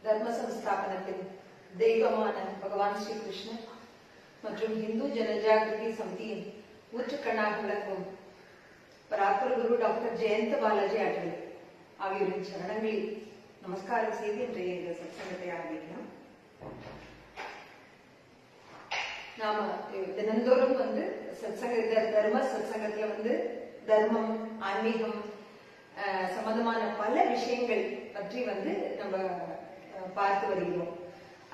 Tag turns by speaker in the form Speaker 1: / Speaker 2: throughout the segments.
Speaker 1: தர்ம சம்ஸ்தாபனத்தின் தெய்வமான பகவான் ஸ்ரீ கிருஷ்ணன் மற்றும் இந்து ஜனஜாகிருதி சமிதியின் ஊற்றுக்கண்ணாக விளங்கும் பராத்பர குரு டாக்டர் ஜெயந்த பாலாஜி அடல் ஆகியோரின் சரணங்களில் நமஸ்காரம் செய்து இன்றைய இந்த சத்சங்கத்தை ஆரம்பிக்கலாம். நாம தினந்தோறும் சத்சங்க தர்ம சத்சங்கத்துல தர்மம், ஆன்மீகம் சம்பந்தமான பல விஷயங்கள் பற்றி நம்ம பார்த்து வருகிறோம்.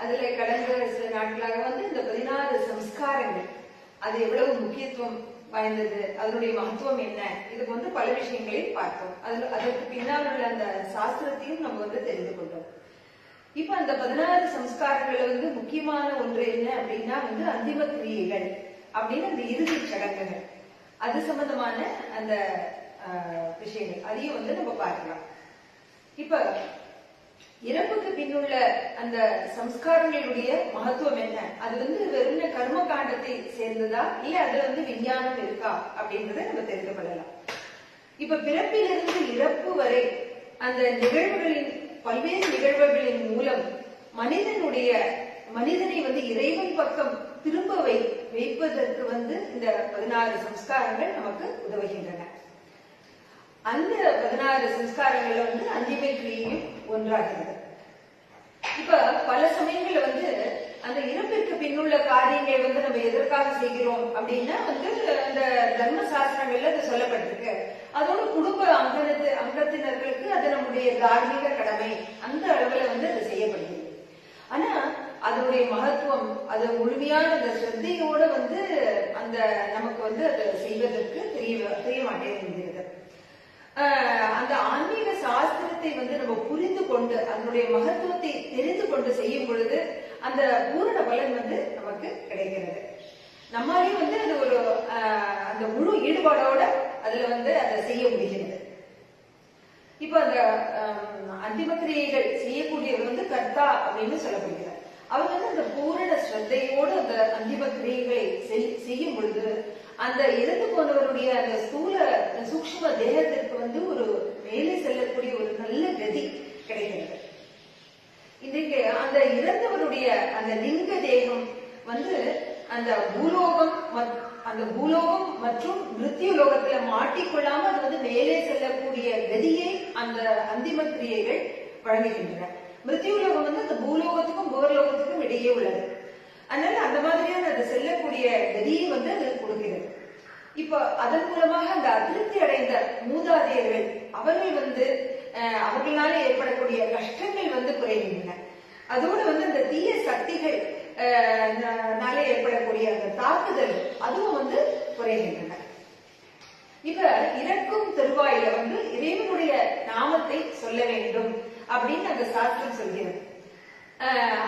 Speaker 1: அதுல கடந்த சில நாட்களாக இந்த 16 சம்ஸ்காரங்கள் அது எவ்வளவு முக்கியத்துவம் வாய்ந்தது, அதனுடைய மகத்துவம் என்ன, இதுக்கு பல விஷயங்களை பார்த்தோம். அதற்கு பின்னால் உள்ள அந்த சாஸ்திரத்தையும் நம்ம தெரிந்து கொண்டோம். இப்ப அந்த 16 சம்ஸ்காரங்கள்ல முக்கியமான ஒன்று என்ன அப்படின்னா அந்திம கிரியைகள் அப்படின்னு அந்த இறுதி சடங்குகள், அது சம்பந்தமான அந்த விஷயங்கள் அதையும் நம்ம பார்க்கலாம். இப்ப இறப்புக்கு பின்னுள்ள அந்த சம்ஸ்காரங்களுடைய மகத்துவம் என்ன, அது வெறும் கர்ம காண்டத்தை சேர்ந்ததா இல்ல அது விஞ்ஞானம் இருக்கா அப்படின்றத நம்ம தெரிந்து கொள்ளலாம். இப்ப பிறப்பிலிருந்து இறப்பு வரை அந்த நிகழ்வுகளின் பல்வேறு நிகழ்வுகளின் மூலம் மனிதனை இறைவன் பக்கம் திரும்ப வைப்பதற்கு இந்த 16 சம்ஸ்காரங்கள் நமக்கு உதவுகின்றன. அந்த 16 சம்ஸ்காரங்கள்ல அந்திமை கிரியையும் ஒன்றாகிறது. இப்ப பல சமயங்கள்ல அந்த இறப்பிற்கு பின்னுள்ள காரியங்களை நம்ம எதற்காக செய்கிறோம் அப்படின்னா அந்த தர்ம சாஸ்திரங்கள்ல அது சொல்லப்பட்டிருக்கு. அதோட குடும்ப அங்கத்தினர்களுக்கு அது நம்முடைய தார்மீக கடமை, அந்த அளவுல அது செய்யப்படுகிறது. ஆனா அதனுடைய மகத்துவம், அது முழுமையான அந்த ஸ்ரத்தையோட அந்த நமக்கு அதை செய்வதற்கு தெரிய மாட்டேங்கிறது. அந்த ஆன்மீக சாஸ்திரத்தை நம்ம புரிந்து கொண்டு அதனுடைய மகத்துவத்தை தெரிந்து கொண்டு செய்யும் பொழுது அந்த பூரண பலன் நமக்கு கிடைக்கிறது. நம்மளாலேயும் அது ஒரு அந்த முழு ஈடுபாடோட அதுல அதை செய்ய முடிகிறது. இப்ப அந்த அந்திம கிரியைகள் செய்யக்கூடியவர் கர்த்தா அப்படின்னு சொல்லப்படுகிறார். அவர் அந்த பூரண ஸ்ரத்தையோடு அந்த அந்திம கிரியைகளை செய்யும் பொழுது அந்த இறந்து போனவருடைய அந்த ஸ்தூல சூக்ஷ்ம தேகத்திற்கு ஒரு மேலே செல்லக்கூடிய ஒரு நல்ல கதி கிடைக்கிறது. இன்றைக்கு அந்த இறந்தவருடைய அந்த லிங்க தேகம் அந்த பூலோகம் மற்றும் மிருத்யு லோகத்துல மாட்டிக்கொள்ளாம அது மேலே செல்லக்கூடிய கதியை அந்த அந்திம கிரியைகள் வழங்குகின்றன. மிருத்யுலோகம் அந்த பூலோகத்துக்கும் போர்லோகத்துக்கும் இடையே உள்ளது. அதனால அந்த மாதிரியான அது செல்லக்கூடிய கதியை அது கொடுக்கிறது. இப்ப அதன் மூலமாக அந்த அதிருப்தி அடைந்த மூதாதையர்கள் அவர்கள் அவர்களால ஏற்படக்கூடிய கஷ்டங்கள் குறைகின்றன. அதோடு அந்த தீய சக்திகள் ஏற்படக்கூடிய அந்த தாக்குதல் அதுவும் குறைகின்றன. இப்ப இறக்கும் தருவாயில இறைவனுடைய நாமத்தை சொல்ல வேண்டும் அப்படின்னு அந்த சாஸ்திரம் சொல்கிறது.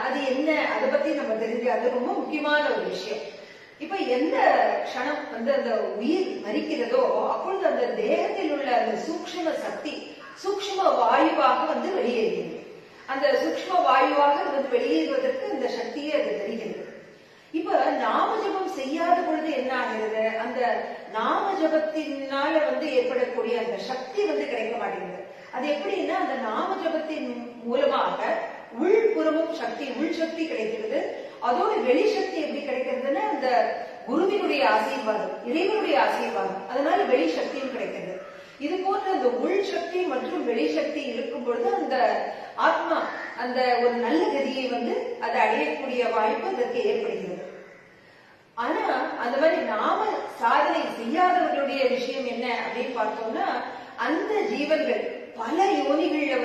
Speaker 1: அது என்ன, அதை பத்தி நம்ம தெரிஞ்சு அது ரொம்ப முக்கியமான ஒரு விஷயம். இப்ப எந்த க்ஷணம் அந்த உயிர் மரிக்கிறதோ அப்பொழுது அந்த தேகத்தில் உள்ள அந்த சூக்ஷ்ம சக்தி சூக்ஷ்ம வாயுவாக வெளியேறுகிறது. அந்த சூக்ஷ்ம வாயுவாக வெளியேறுவதற்கு அந்த சக்தியை அது தெரிகிறது. இப்ப நாம ஜபம் செய்யாத பொழுது என்ன ஆகிறது, அந்த நாம ஜபத்தினால ஏற்படக்கூடிய அந்த சக்தி கிடைக்க மாட்டேங்குது. அது எப்படின்னா அந்த நாம ஜபத்தின் மூலமாக உள்புறமும் உள் சக்தி கிடைக்கிறது. அதோட வெளி சக்தி எப்படி கிடைக்கிறதுன்னா அந்த குருவினுடைய ஆசீர்வாதம், இறைவனுடைய ஆசீர்வாதம், அதனால வெளி சக்தியும் கிடைக்கிறது. இது போன்ற அந்த உள் சக்தி மற்றும் வெளி சக்தி இருக்கும் பொழுது அந்த ஆத்மா அந்த ஒரு நல்ல கதியை அதை அடையக்கூடிய வாய்ப்பு அதற்கு ஏற்படுகிறது. ஆனா அந்த மாதிரி நாம சாதனை செய்யாதவர்களுடைய விஷயம் என்ன அப்படின்னு பார்த்தோம்னா அந்த ஜீவன்கள் பல யோனிகள்ல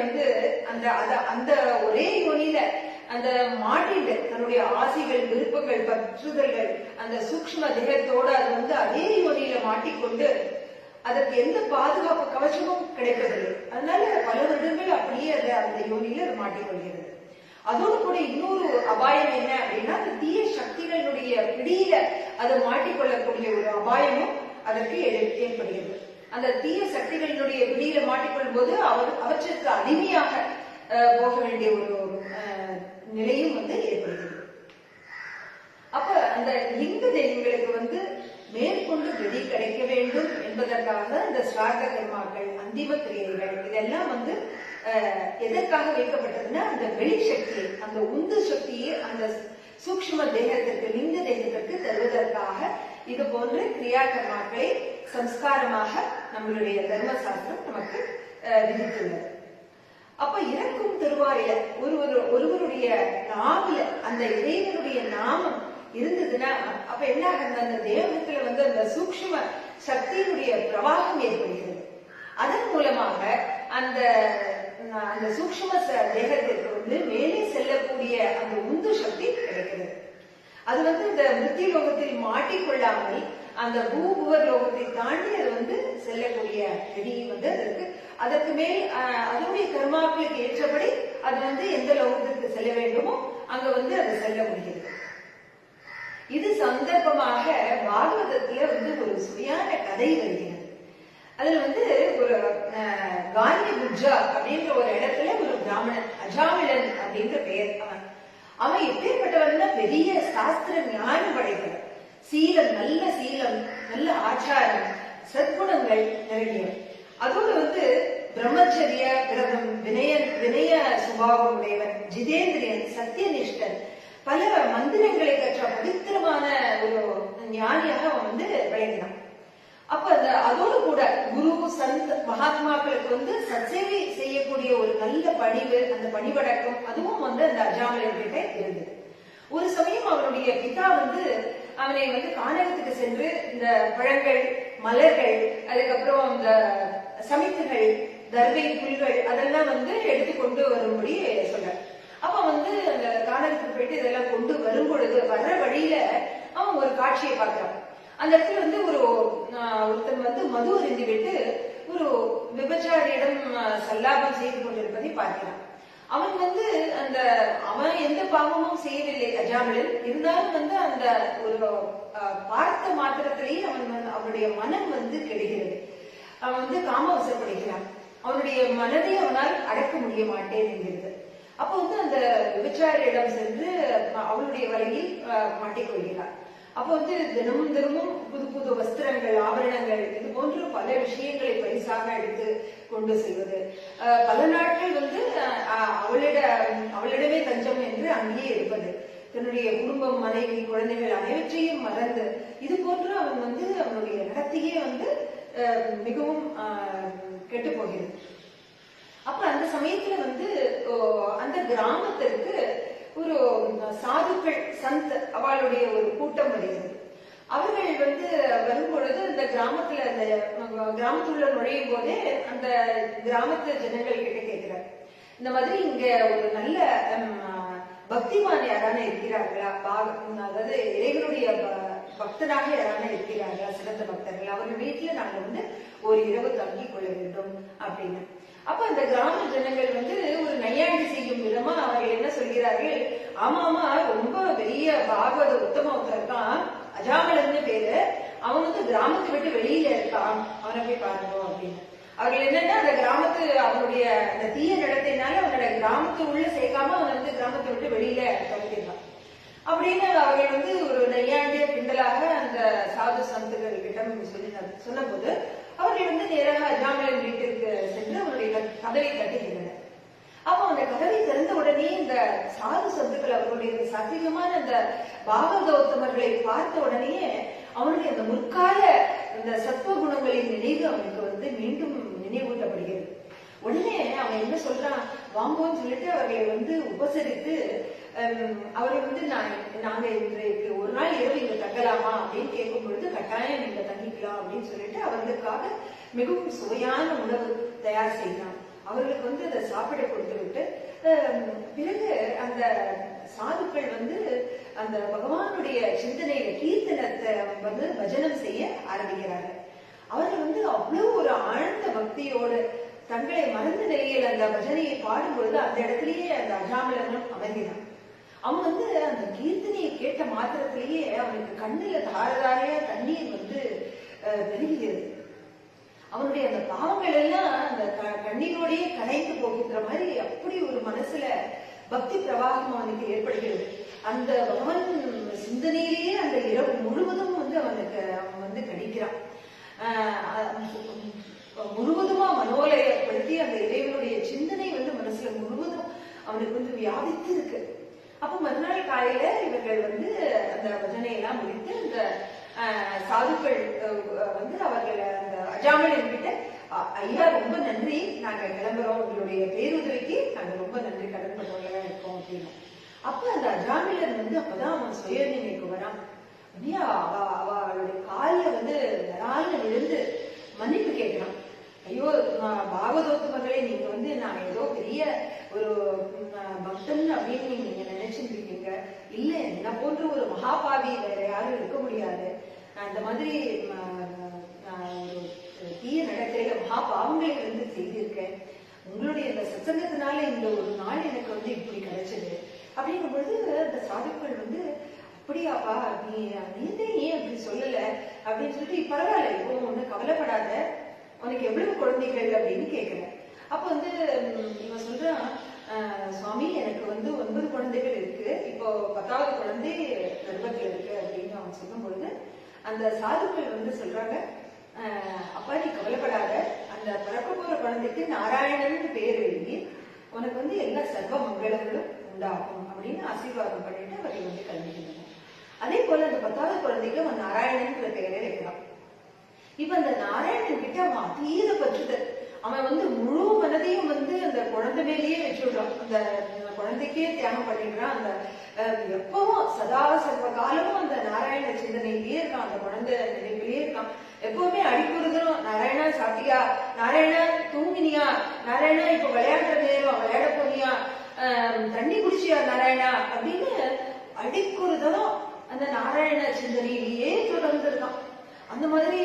Speaker 1: அந்த ஒரே யோனியில அந்த மாட்டில தன்னுடைய ஆசைகள், விருப்பங்கள், பற்றுதல்கள் அந்த சூக்ஷ்ம தேகத்தோட அது அதே யோனியில மாட்டிக்கொண்டு அதற்கு எந்த பாதுகாப்பு கவசமும் கிடைப்பதில்லை. அதனால பல வருடங்கள் அப்படியே அந்த யோனியில அது மாட்டிக்கொள்கிறது. அதோடு கூட இன்னொரு அபாயம் என்ன அப்படின்னா அந்த தீய சக்திகளுடைய பிடியில அதை மாட்டிக்கொள்ளக்கூடிய ஒரு அபாயமும் அதற்கு ஏற்படுகிறது. அந்த தீய சக்திகளினுடைய பிடியில மாட்டிக்கொள்ளும் போது அவற்றுக்கு அடிமையாக போக வேண்டிய ஒரு நிலையும் ஏற்படுகிறது. அப்ப அந்த லிங்க தெய்வங்களுக்கு மேற்கொண்டு கதி கிடைக்க வேண்டும் என்பதற்காக இந்த ஸ்ரார்த்த கர்மாக்கள், அந்திம கிரியைகள் இதெல்லாம் எதற்காக வைக்கப்பட்டதுன்னா அந்த வெளி சக்தியை, அந்த உந்து சக்தியை அந்த சூக்ஷ்ம தேகத்திற்கு, லிங்க தேகத்திற்கு தருவதற்காக இது போன்ற கிரியா கர்மாக்களை சம்ஸ்காரமாக நம்மளுடைய தர்மசாஸ்திரம் நமக்கு விதித்துள்ளது. அப்ப இறக்கும் தருவாயில ஒருவருடைய நாவல அந்த இறைவனுடைய நாமம் இருந்ததுன்னா அப்ப என்ன ஆகுது, அந்த தேவத்துல அந்த சூக்ஷ்ம சக்தியினுடைய பிரவாகம் ஏற்படுகிறது. அதன் மூலமாக அந்த அந்த சூக்ஷ்ம தேகத்திற்கு மேலே செல்லக்கூடிய அந்த உந்து சக்தி கிடைக்கிறது. அது இந்த மிருத்தி லோகத்தில் மாட்டிக்கொள்ளாமல் அந்த பூபுவர் லோகத்தை தாண்டி அது செல்லக்கூடிய விதி அதற்கு மேல் அதனுடைய கர்மாக்களுக்கு ஏற்றபடி அது எந்த லோகத்திற்கு செல்ல வேண்டுமோ அங்க அது செல்ல முடிகிறது. இது சந்தர்ப்பமாக பாகவதத்துல ஒரு சுவையான கதை வருகிறது. அதுல ஒரு காந்திய குஜா அப்படின்ற ஒரு இடத்துல ஒரு பிராமணன் அஜாமிலன் அப்படின்ற பெயர். அவன் எப்பேற்பட்டவன்னா பெரிய சாஸ்திர ஞானம் படைத்தவன், சீலம், நல்ல ஆச்சாரம், சத்குணங்கள் நிறைய. அதோடு பிரம்மச்சரிய விரதம், வினய சுபாவம் உடையவன், ஜிதேந்திரியன், சத்தியனிஷ்டன், பல மந்திரங்களை கற்ற பவித்திரமான ஒரு ஞானியாக அவன் விளங்கினான். அப்ப அதோடு கூட குரு, சந்த், மகாத்மாக்களுக்கு சத்சேவை செய்யக்கூடிய ஒரு நல்ல பணிவு, அந்த பணிவடக்கம் அதுவும் அந்த அஜாமிலன் கிட்ட இருந்தது. ஒரு சமயம் அவனுடைய பிதா அவனை கானகத்துக்கு சென்று இந்த பழங்கள், மலர்கள், அதுக்கப்புறம் இந்த சமித்துகள், தர்வை புல்கள் அதெல்லாம் எடுத்துக்கொண்டு வரும்படி சொல்ற. அப்ப அந்த கானகத்துக்கு போயிட்டு இதெல்லாம் கொண்டு வரும் பொழுது வர்ற வழியில அவன் ஒரு காட்சியை பார்க்கிறான். அந்த இடத்துல ஒருத்தன் மது அருந்தி விட்டு ஒரு விபச்சாரியிடம் சல்லாபம் செய்து கொண்டிருப்பதை பார்க்கிறான். அவன் அவன் எந்த பாவமும் செய்யவில்லை அஜாமிலன். இருந்தாலும் அந்த ஒரு பார்த்த மாத்திரத்திலேயே அவனுடைய மனம் கெடுகிறது. அவன் காமவசப்படுகிறான். அவனுடைய மனதை அவனால் அடக்க முடிய மாட்டேன் என்கிறது. அப்போ அந்த விபச்சாரியிடம் சென்று அவளுடைய வலையில் மாட்டிக்கொள்கிறார். அப்போ தினமும் புது புது வஸ்திரங்கள், ஆபரணங்கள், இது போன்ற பல விஷயங்களை பரிசாக எடுத்து கொண்டு செல்வது, பல நாட்கள் அவளிடமே தஞ்சம் என்று அங்கேயே இருப்பது, தன்னுடைய குடும்பம், மனைவி, குழந்தைகள் அனைவற்றையும் மறந்து இது போன்று அவன் அவனுடைய நடத்தையே மிகவும் கெட்டு போகிறது. அப்ப அந்த சமயத்துல அந்த கிராமத்திற்கு ஒரு சாதுக்கள், சந்த் அவளுடைய ஒரு கூட்டம் வருகிறது. அவர்கள் வரும்பொழுது அந்த கிராமத்துல அந்த கிராமத்துள்ள நுழையும் போதே அந்த கிராமத்து ஜனங்கள் கிட்ட கேட்கிறார், இந்த மாதிரி இங்க ஒரு நல்ல பக்திமான் யாரான இருக்கிறார்களா, அதாவது இறைவனுடைய பக்தனாக யாரான இருக்கிறார்களா, சிறந்த பக்தர்கள், அவர்கள் வீட்டுல நாங்க ஒரு இரவு தங்கிக் கொள்ள வேண்டும் அப்படின்னு. அப்ப அந்த கிராம ஜனங்கள் ஒரு நையாண்டி செய்யும் விதமா அவர்கள் என்ன சொல்கிறார்கள், ஆமா ரொம்ப பெரிய பாகவத உத்தமம் இருக்கான், அஜாமலன்னு பேரு, அவன் கிராமத்தை விட்டு வெளியில இருக்கான், அவனை போய் பாருங்க அப்படின்னு. அவர்கள் என்னன்னா அந்த கிராமத்து அவனுடைய அந்த தீய நடத்தினால அவனோட கிராமத்து உள்ள சேர்க்காம அவன் கிராமத்தை விட்டு வெளியில தடுத்திருக்கான் அப்படின்னு அவர்கள் ஒரு நையாண்டிய பிண்டலாக அந்த சாது சந்துகள் கிட்ட சொன்ன போது அவர்கள் நேராக அஜாமிலன் வீட்டிற்கு சென்று அவருடைய கதவை தட்டுகின்றனர். அப்போ அந்த கதவை திறந்த உடனே இந்த சாது சந்துக்கள் அவர்களுடைய சத்தியமான அந்த பாகவதோத்தமர்களை பார்த்த உடனே அவனுடைய அந்த முற்கால அந்த சத்துவ குணங்களின் நினைவு அவனுக்கு மீண்டும் நினைவூட்டப்படுகிறது. உடனே அவன் என்ன சொல்றான், வாங்கோன்னு சொல்லிட்டு அவர்களை உபசரித்து அவர்கள் நாங்க இன்றைக்கு ஒரு நாள் இரவு இங்க தங்கலாமா அப்படின்னு கேட்கும் பொழுது கட்டாயம் நீங்க தங்கிக்கலாம் அப்படின்னு சொல்லிட்டு அவர்களுக்காக மிகவும் சுவையான உணவு தயார் செய்யலாம். அவர்களுக்கு அதை சாப்பிட கொடுத்து விட்டு பிறகு அந்த சாதுக்கள் அந்த பகவானுடைய சிந்தனையில கீர்த்தனத்தை பஜனம் செய்ய ஆரம்பிக்கிறார்கள். அவர்கள் அவ்வளவு ஒரு ஆழ்ந்த பக்தியோடு தங்களை மறந்த நிலையில் அந்த பஜனையை பாடும் பொழுது அந்த இடத்திலேயே அந்த அஜாமிலனும் அமைகிறான். அவன் அந்த கீர்த்தனையை கேட்ட மாத்திரத்திலேயே அவனுக்கு கண்ணுல தாரதாரையா தண்ணீர் பெருகிறது. அவனுடைய அந்த பாவங்கள் எல்லாம் அந்த கண்ணீரோடையே கரைந்து போகின்ற மாதிரி அப்படி ஒரு மனசுல பக்தி பிரவாகம் அவனுக்கு ஏற்படுகிறது. அந்த பகவான் சிந்தனையிலேயே அந்த இரவு முழுவதும் அவன் கடிக்கிறான். முழுவதுமா மனோலயப்படுத்தி அந்த இறைவனுடைய சிந்தனை அவனுக்கு வந்து வியாபித்து இருக்கு. அப்ப மறுநாள் காலையில இவர்கள் வந்து அந்த பஜனையெல்லாம் முடித்து அந்த சாதுக்கள் வந்து அவர்கள் அந்த அஜாமிலன் கிட்ட, ஐயா ரொம்ப நன்றி, நாங்க கிளம்புறோம், உங்களுடைய பேருதவிக்கு நாங்க ரொம்ப நன்றி கடன் பட்டவங்களா இருக்கோம் அப்படின்னு. அப்ப அந்த அஜாமிலன் வந்து அப்பதான் அவன் சுய நினைவுக்கு வரான். அப்படியா அவளுடைய காலில் வந்து நரால விழுந்து மன்னிப்பு கேட்கிறான். ஐயோ பாகவதோத்து மகளே, நீங்க வந்து நான் ஏதோ பெரிய ஒரு பக்தன் அப்படின்னு நீங்க நினைச்சுட்டு இருக்கீங்க. இல்ல, என்ன போன்ற ஒரு மகாபாவி வேற யாரும் இருக்க முடியாது. நான் இந்த மாதிரி ஒரு தீய நடக்கையில மகா பாவங்களை வந்து செய்திருக்கேன். உங்களுடைய இந்த சத்சங்கத்தினால இந்த ஒரு நாள் எனக்கு வந்து இப்படி கிடைச்சது அப்படிங்கும் பொழுது அந்த சாதுக்கள் வந்து, அப்படியாப்பா நீந்தே ஏன் அப்படி சொல்லல அப்படின்னு சொல்லிட்டு, பரவாயில்ல, இப்போ ஒண்ணு கவலைப்படாத, உனக்கு எவ்வளவு குழந்தைகள் அப்படின்னு கேட்கிறேன். அப்ப வந்து இவன் சொல்றான், சுவாமி எனக்கு வந்து 9 குழந்தைகள் இருக்கு, இப்போ 10வது குழந்தை கர்ப்பத்தில் இருக்கு அப்படின்னு அவன் சொல்லும் பொழுது அந்த சாதுக்கள் வந்து சொல்றாங்க, அப்பா நீ கவலைப்படாத, அந்த பிறக்க போற குழந்தைக்கு நாராயணன் பேர் எழுதி உனக்கு வந்து எல்லா சர்வ மங்களங்களும் உண்டாகும் அப்படின்னு ஆசீர்வாதம் பண்ணிட்டு அவர்கள் வந்து கல்விக்கின்றனர். அதே போல அந்த 10வது குழந்தைக்கு அவன் நாராயணன்ற பெயரை வைக்கிறான். இப்ப அந்த நாராயணன் கிட்ட அவன் அதீத பற்றுதல், அவன் வந்து முழு மனதையும் வந்து அந்த குழந்தை மேலேயே வச்சுடுறான், அந்த குழந்தைக்கே தியாகம் பண்ணிடுறான். அந்த எப்பவும் சதா சர்வ காலமும் அந்த நாராயண சிந்தனையிலேயே இருக்கான், அந்த குழந்தை நினைவிலேயே இருக்கான். எப்பவுமே அடிக்குறதும், நாராயணா சாப்பிட்டியா, நாராயணா தூங்கினியா, நாராயணா இப்ப விளையாடுற நேரம் விளையாட போனியா, தண்ணி குடிச்சியா நாராயணா அப்படின்னு அடிக்குறதும் அந்த நாராயண சிந்தனையிலேயே தொடர்ந்து இருக்கான். அந்த மாதிரி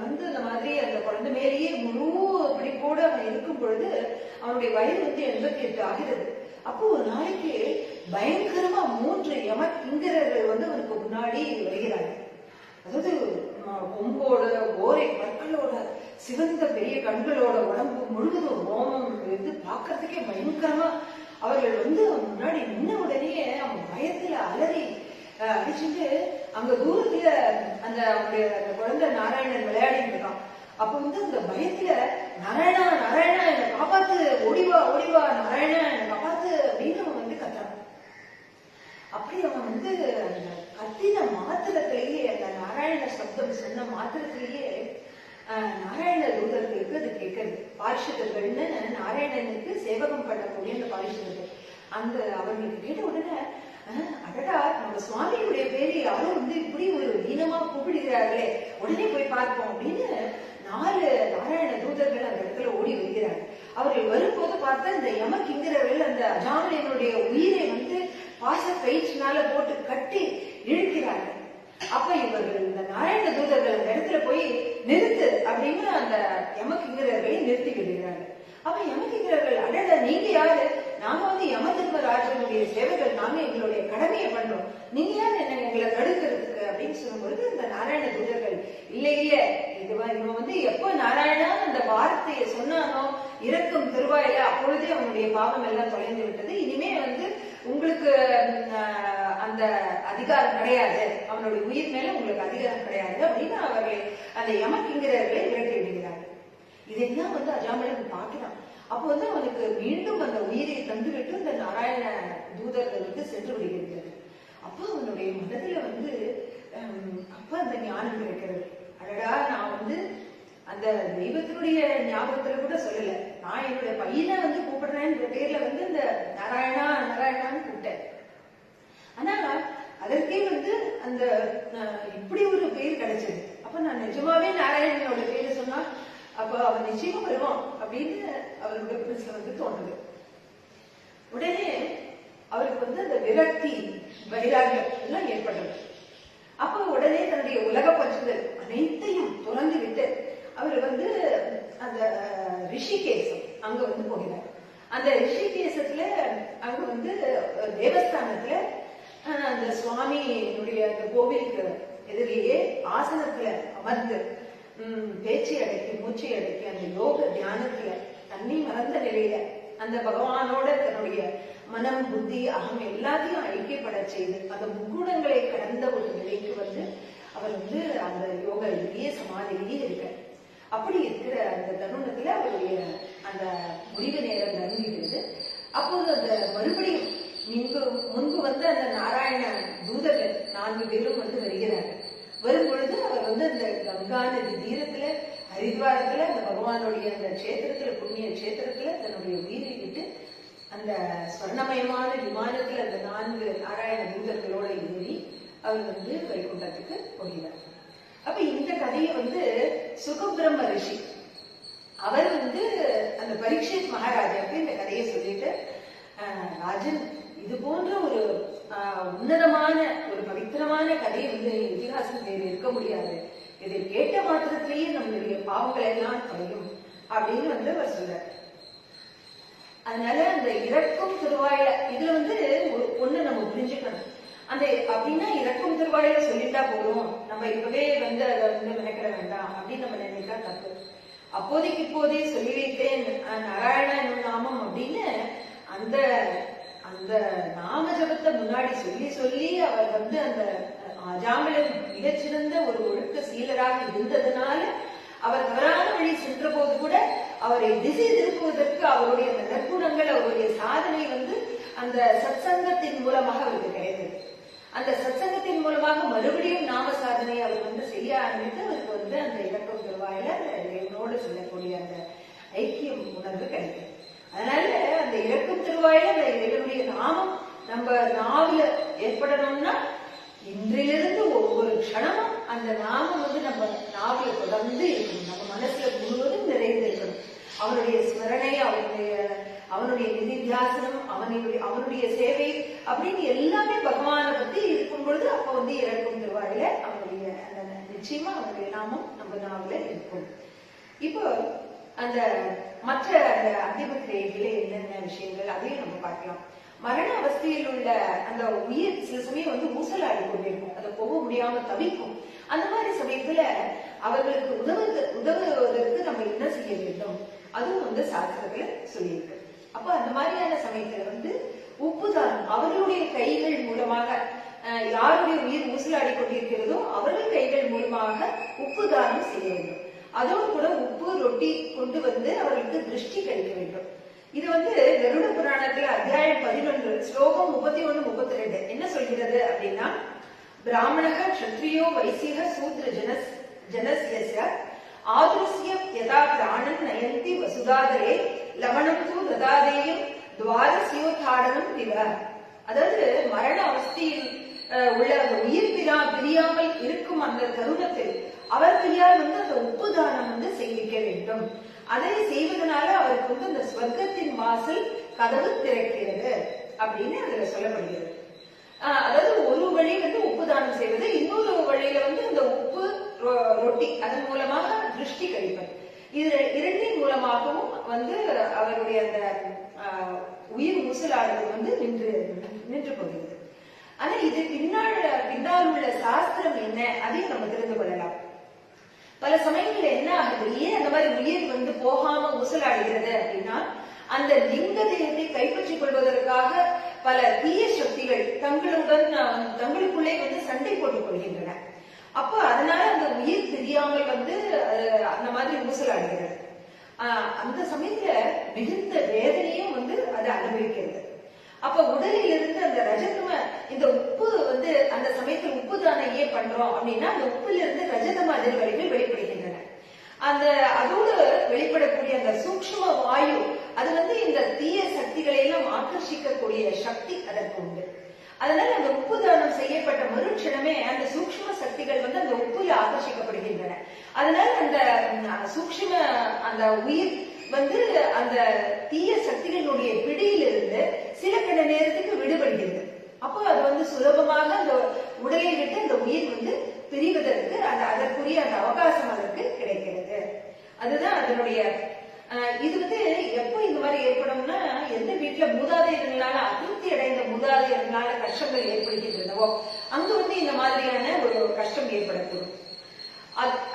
Speaker 1: வந்து அந்த மாதிரி அந்த குழந்தை மேலேயே முழு பிடிப்போடு அவன் இருக்கும் பொழுது அவனுடைய வயது வந்து 88 ஆகிறது. அப்போ ஒரு நாளைக்கு பயங்கரமா 3 யமக்கிங்கரர்கள் வந்து அவனுக்கு முன்னாடி வருகிறாங்க. அதாவது கொம்போட ஓரை பற்களோட சிவந்த பெரிய கண்களோட உடம்பு முழுவதும் ரோமம் வந்து பார்க்கறதுக்கே பயங்கரமா அவர்கள் வந்து அவன் முன்னாடி நின்ன உடனே அவன் பயத்துல அலறி அடிச்சுட்டு அங்க தூரத்துல அந்த அவனுடைய அந்த குழந்தை நாராயணன் விளையாடிட்டு இருக்கான். அப்ப வந்து அந்த பயத்துல, நாராயணா நாராயணா என்னை காப்பாத்து, ஓடிவா ஓடிவா, நாராயணா என்னை காப்பாத்து அப்படின்னு அவன் வந்து கத்துறான். அப்படி அவன் வந்து அந்த கத்தின மாத்திரத்திலேயே, அந்த நாராயண சப்தம் சொன்ன மாத்திரத்திலேயே நாராயண தூதர்களுக்கு அது கேட்கறது. பாரிஷதர்கள்னு நாராயணனுக்கு சேவகம் பண்ணக்கூடிய அந்த பாரிஷதர்கள், அந்த அவர்களுக்கு கேட்ட உடனே, அடடா நம்ம சுவாமியுடைய பேரை யாரும் வந்து இப்படி ஒரு வீணமா கூப்பிடுகிறார்களே, உடனே போய் பார்ப்போம் அப்படின்னு 4 நாராயண தூதர்கள் அந்த இடத்துல ஓடி வருகிறார்கள். அவர்கள் வரும்போது பார்த்தா இந்த யமக்கிங்கரர்கள் அந்த அஜாமிலனுடைய உயிரை வந்து பாச கயிற்றினால போட்டு கட்டி இழுக்கிறார்கள். அப்ப இவர்கள் இந்த நாராயண தூதர்கள் அந்த இடத்துல போய் நிறுத்து அப்படின்னு அந்த யமக்கிங்கரர்களை நிறுத்தி விடுகிறார்கள். அப்ப யமக்கிங்கரர்கள், அடட நீங்க யாரு, நாங்க வந்து யம தர்மராஜனுடைய சேவைகள், நாங்க எங்களுடைய கடமையை பண்றோம், நீங்க யாரு என்ன எங்களை தடுக்கிறதுக்கு அப்படின்னு சொல்லும்பொழுது இந்த நாராயண தூதர்கள், இல்ல இல்ல இவன் வந்து எப்போ நாராயணா அந்த வார்த்தையை சொன்னானோ இறக்கும் திருவாயில அப்பொழுதே அவனுடைய பாவம் எல்லாம் தொலைந்து விட்டது, இனிமே வந்து உங்களுக்கு அந்த அதிகாரம் கிடையாது, அவனுடைய உயிர் மேல உங்களுக்கு அதிகாரம் கிடையாது அப்படின்னு அவர்களை அந்த யமக்கிங்கரர்களை விரட்டி விடுகிறார்கள். இதெல்லாம் வந்து அஜாமிலன் பார்க்கிறான். அப்போ வந்து அவனுக்கு மீண்டும் அந்த உயிரை தந்துவிட்டு இந்த நாராயண தூதர்கள் வந்து சென்று விடுகிறது. அப்போ அவனுடைய மனதில வந்து அப்ப அந்த ஞானம் கிடைக்கிறது. அடடா, நான் வந்து அந்த தெய்வத்தினுடைய ஞாபகத்துல கூட சொல்லல, நான் என்னுடைய பையனை வந்து கூப்பிடுறேன்ற பேர்ல வந்து இந்த நாராயணா நாராயணான்னு கூப்பிட்டேன். ஆனா அதற்கே வந்து அந்த இப்படி ஒரு பேர் கிடைச்சது. அப்ப நான் நிஜமாவே நாராயணனோட பேரை சொன்னா அப்ப அவன் நிச்சயமா வருவான் அப்படின்னு அவருடைய மனசுல வந்து தோணுது. உடனே அவருக்கு வந்து அந்த விரக்தி வைராகியம் எல்லாம் ஏற்பட்டது. அப்ப உடனே தன்னுடைய உலக பற்றுதல் அனைத்தையும் துறந்து விட்டு அவர் வந்து அந்த ரிஷிகேசம் அங்க வந்து போகிறார். அந்த ரிஷிகேசத்துல அங்க வந்து தேவஸ்தானத்துல அந்த சுவாமியினுடைய அந்த கோவிலுக்கு எதிரிலேயே ஆசனத்துல அமர்ந்து பேச்சை அடக்கி மூச்சை அடக்கி அந்த யோக தியானத்துல தண்ணி மறந்த நிலையில அந்த பகவானோட தன்னுடைய மனம் புத்தி அகம் எல்லாத்தையும் ஐக்கியப்பட செய்து அந்த முக்குணங்களை கடந்த ஒரு நிலைக்கு வந்து அவர் வந்து அந்த யோக இலேயே சமாதியிலேயே இருக்க. அப்படி இருக்கிற அந்த தருணத்துல அவருடைய அந்த முடிவு நேரம் நெருங்கிடுது. அப்போது அந்த மறுபடியும் முன்பு வந்து அந்த நாராயண தூதர்கள் 4 பேரும் வந்து வருகிறார்கள். வரும் பொழுது அவர் வந்து அந்த கங்கா நதி தீரத்துல ஹரித்வாரத்துல அந்த பகவானுடைய அந்த கஷேத்திரத்துல புண்ணிய கஷேத்திரத்துல தன்னுடைய உயிரை விட்டு அந்த ஸ்வர்ணமயமான விமானத்துல அந்த 4 நாராயண தூதர்களோட ஏறி அவர் வந்து வைகுண்டத்துக்கு போகிறார். அப்ப இந்த கதையை வந்து சுகபிரம்ம ரிஷி அவர் வந்து அந்த பரீட்சித் மகாராஜாவுக்கு இந்த கதையை சொல்லிட்டு, ராஜன், இது போன்ற ஒரு உன்னதமான ஒரு பவித்திரமான கதை வந்து இதிகாசம் வேறு இருக்க முடியாது. இதை கேட்ட மாத்திரத்திலேயே நம்மளுடைய பாவங்கள் எல்லாம் குறையும் அப்படின்னு வந்து அவர் சொல்றார். அதனால அந்த இறக்கும் திருவாயில இதுல வந்து ஒண்ணு நம்ம புரிஞ்சுக்கணும். அந்த அப்படின்னா இறக்கும் திருவாயில சொல்லிட்டா போதும், நம்ம இப்பவே வந்து அதை வந்து நினைக்கிற வேண்டாம் அப்படின்னு நம்ம நினைத்தா தப்பு. அப்போதைக்கு இப்போதே சொல்லி வைத்தேன் நாராயண நாமம் அப்படின்னு அந்த அந்த நாம ஜபத்தை முன்னாடி சொல்லி சொல்லி அவர் வந்து அந்த அஜாமிலன் மிகச்சிறந்த ஒரு ஒழுக்க சீலராக இருந்ததுனால அவர் தவறான வழி சென்ற போது கூட அவரை திசை திருப்புவதற்கு அவருடைய அந்த நற்குணங்கள், அவருடைய சாதனை வந்து அந்த சத்சங்கத்தின் மூலமாக அவருக்கு கிடைத்தது. அந்த சத்சங்கத்தின் மூலமாக மறுபடியும் நாம சாதனை அவர் வந்து செய்ய ஆரம்பித்து அவருக்கு வந்து அந்த இலக்கம் திருவாயில இறைவனோடு சொல்லக்கூடிய அந்த ஐக்கியம் உணர்வு கிடைக்கும். அதனால அந்த இலக்கம் திருவாயில அந்த இறைவனுடைய நாமம் நம்ம நாவில ஏற்படணும்னா இன்றிலிருந்து ஒவ்வொரு க்ஷணமும் அந்த நாமம் வந்து நம்ம நாவில தொடர்ந்து இருக்கணும், நம்ம மனசுல முழுவதும் நிறைந்து இருக்கணும். அவனுடைய ஸ்மரணை, அவனுடைய நிதித்தியாசனம், அவனுடைய சேவை அப்படின்னு எல்லாமே பகவானை பத்தி இருக்கும் பொழுது அப்ப வந்து இறக்கும் திருவாயில அவனுடைய நிச்சயமா அவனுடைய நாமம் நம்ம நாவில இருக்கும். இப்போ அந்த மற்ற அந்த அந்திம கிரியைகளே என்னென்ன விஷயங்கள் அதையும் நம்ம பார்க்கலாம். மரண அவஸ்தையில் உள்ள அந்த உயிர் சில சமயம் வந்து ஊசலாடி கொண்டிருக்கும், அதை போக முடியாம தவிக்கும். அந்த மாதிரி சமயத்துல அவர்களுக்கு உதவுவதற்கு நம்ம என்ன செய்ய வேண்டும், அதுவும் வந்து சாஸ்திரத்துல சொல்லியிருக்கு. அப்ப அந்த மாதிரியான சமயத்துல வந்து உப்புதானம் அவர்களுடைய கைகள் மூலமாக, யாருடைய உயிர் ஊசலாடி கொண்டிருக்கிறதோ அவர்கள் கைகள் மூலமாக உப்பு தானம் செய்ய வேண்டும். அதோடு கூட உப்பு ரொட்டி கொண்டு வந்து அவர்களுக்கு திருஷ்டி கழிக்க வேண்டும். இது வந்து கருட புராணத்துல அத்தியாயம் 11 ஸ்லோகம் 31, 32 என்ன சொல்கிறது அப்படின்னா, பிராமணக க்ஷத்ரியோ வைசிக சூத்ர ஜனஸ்ய ஆதுரஸ்ய யதா பிராணம் நயந்தி வசுதாதரே லவணம் தூ ததாதேயம் துவாரஸ்யோத்தாடனம் பிவ. அதாவது மரண அவஸ்தையில் உள்ள அந்த உயிர் பிரியாமல் இருக்கும் அந்த தருணத்தில் அவர் கையால் வந்து அந்த உப்பு தானம் வந்து செய்விக்க வேண்டும். அதை செய்வதனால அவருக்கு வந்து அந்த ஸ்வர்க்கத்தின் வாசல் கதவு திறக்கிறது அப்படின்னு அதுல சொல்லப்படுகிறது. அதாவது ஒரு வழி வந்து உப்பு தானம் செய்வது, இன்னொரு வழியில வந்து அந்த உப்பு ரொட்டி அதன் மூலமாக திருஷ்டி கழிப்பது. இது இரண்டின் மூலமாகவும் வந்து அவருடைய அந்த உயிர் ஊசலாடுவது வந்து நின்று போகிறது. ஆனா இது பின்னால் உள்ள சாஸ்திரம் என்ன அதையும் நம்ம தெரிந்து கொள்ளலாம். பல சமயங்கள்ல என்ன ஆகுது, ஏன் அந்த மாதிரி உயிர் வந்து போகாம ஊசலாடுகிறது அப்படின்னா, அந்த லிங்க தேகத்தை கைப்பற்றிக் கொள்வதற்காக பல தீய சக்திகள் தங்களுக்குள்ளே வந்து சண்டை போட்டுக் கொள்கின்றன. அப்ப அதனால அந்த உயிர் தெரியாமல் வந்து அந்த மாதிரி ஊசலாடுகிறது. அந்த சமயத்துல மிகுந்த வேதனையும் வந்து அதை அனுபவிக்கிறது. அப்ப உடலில் இருந்து அந்த ரஜதம இந்த உப்பு வந்து அந்த சமயத்தில் உப்பு தானே ஏன் பண்றோம் அப்படின்னா, அந்த உப்புல இருந்து ரஜதம அதிர்வலைகள் வெளிப்படுகின்றன. அதோடு வெளிப்படக்கூடிய அந்த சூக்ஷ்ம வாயு அது வந்து இந்த தீய சக்திகளை எல்லாம் ஆக்கர்ஷிக்கக்கூடிய சக்தி அதற்கு உண்டு. அதனால அந்த உப்பு தானம் செய்யப்பட்ட மறுட்சணமே அந்த சூக்ஷ்ம சக்திகள் வந்து அந்த உப்புல ஆக்கர்ஷிக்கப்படுகின்றன. அதனால அந்த சூக்ஷ்ம அந்த உயிர் வந்து அந்த தீய சக்திகளுடைய பிடியிலிருந்து சில கண நேரத்துக்கு விடுபடுகிறது. அப்போ அது வந்து சுலபமாக அந்த உடலை விட்டு அந்த உயிர் வந்து பிரிவதற்கு அதற்குரிய அந்த அவகாசம் அதற்கு கிடைக்கிறது. அதுதான் அதனுடைய இது வந்து எப்போ இந்த மாதிரி ஏற்படும்னா, எந்த வீட்டுல மூதாதையர்களால அதிருப்தி அடைந்த மூதாதையர்களால கஷ்டங்கள் ஏற்படுகின்றனவோ அங்கு வந்து இந்த மாதிரியான ஒரு கஷ்டம் ஏற்படக்கூடும்.